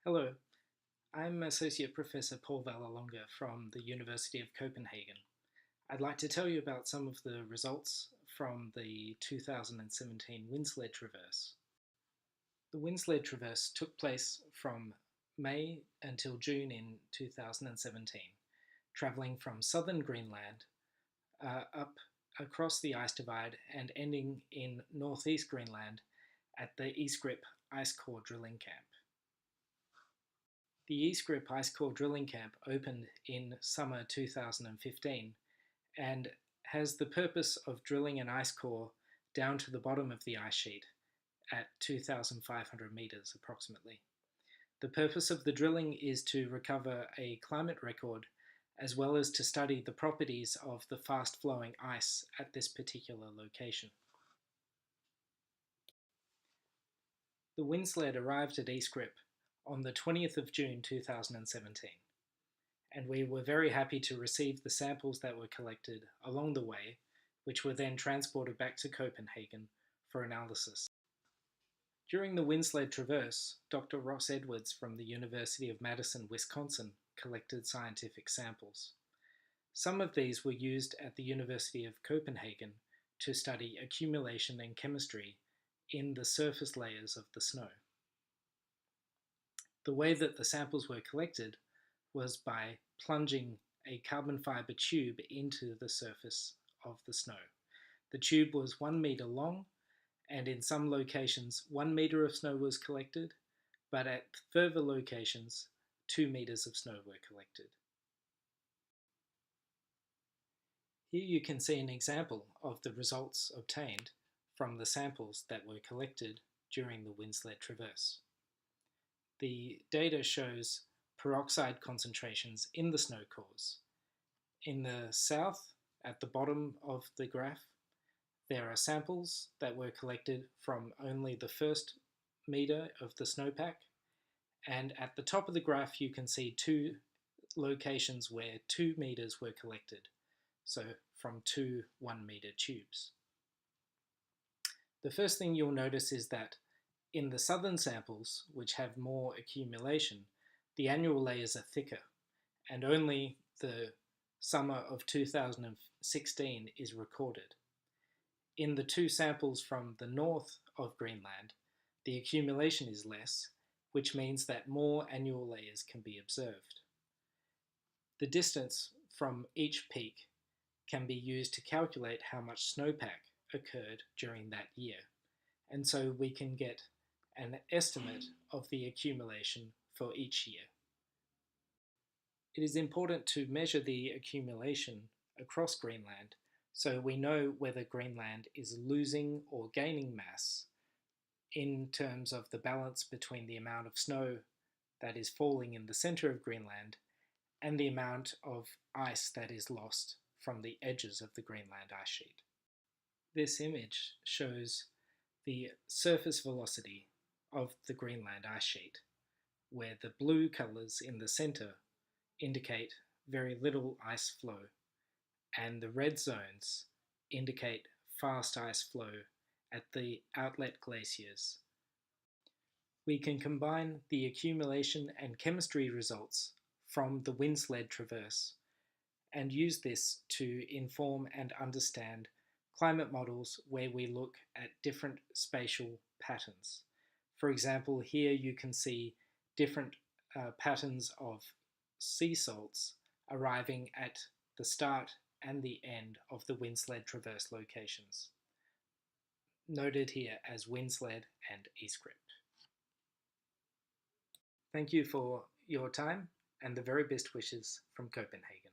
Hello, I'm Associate Professor Paul Vallalonga from the University of Copenhagen. I'd like to tell you about some of the results from the 2017 Windsled Traverse. The Windsled Traverse took place from May until June in 2017, travelling from southern Greenland up across the ice divide and ending in northeast Greenland at the East Grip Ice Core Drilling Camp. The East Grip Ice Core Drilling Camp opened in summer 2015 and has the purpose of drilling an ice core down to the bottom of the ice sheet at 2,500 meters approximately. The purpose of the drilling is to recover a climate record as well as to study the properties of the fast-flowing ice at this particular location. The Windsled arrived at East Grip on the 20th of June 2017, and we were very happy to receive the samples that were collected along the way, which were then transported back to Copenhagen for analysis. During the Windsled Traverse, Dr. Ross Edwards from the University of Madison, Wisconsin, collected scientific samples. Some of these were used at the University of Copenhagen to study accumulation and chemistry in the surface layers of the snow. The way that the samples were collected was by plunging a carbon fiber tube into the surface of the snow. The tube was 1 meter long, and in some locations 1 meter of snow was collected, but at further locations 2 meters of snow were collected. Here you can see an example of the results obtained from the samples that were collected during the Windsled Traverse. The data shows peroxide concentrations in the snow cores. In the south, at the bottom of the graph, there are samples that were collected from only the first meter of the snowpack, and at the top of the graph you can see two locations where 2 meters were collected, so from 2 1-meter tubes. The first thing you'll notice is that in the southern samples, which have more accumulation, the annual layers are thicker, and only the summer of 2016 is recorded. In the two samples from the north of Greenland, the accumulation is less, which means that more annual layers can be observed. The distance from each peak can be used to calculate how much snowpack occurred during that year, and so we can get an estimate of the accumulation for each year. It is important to measure the accumulation across Greenland so we know whether Greenland is losing or gaining mass in terms of the balance between the amount of snow that is falling in the center of Greenland and the amount of ice that is lost from the edges of the Greenland ice sheet. This image shows the surface velocity of the Greenland ice sheet, where the blue colors in the center indicate very little ice flow, and the red zones indicate fast ice flow at the outlet glaciers. We can combine the accumulation and chemistry results from the Windsled Traverse and use this to inform and understand climate models where we look at different spatial patterns. For example, here you can see different patterns of sea salts arriving at the start and the end of the Windsled Traverse locations, noted here as Windsled and East Grip. Thank you for your time and the very best wishes from Copenhagen.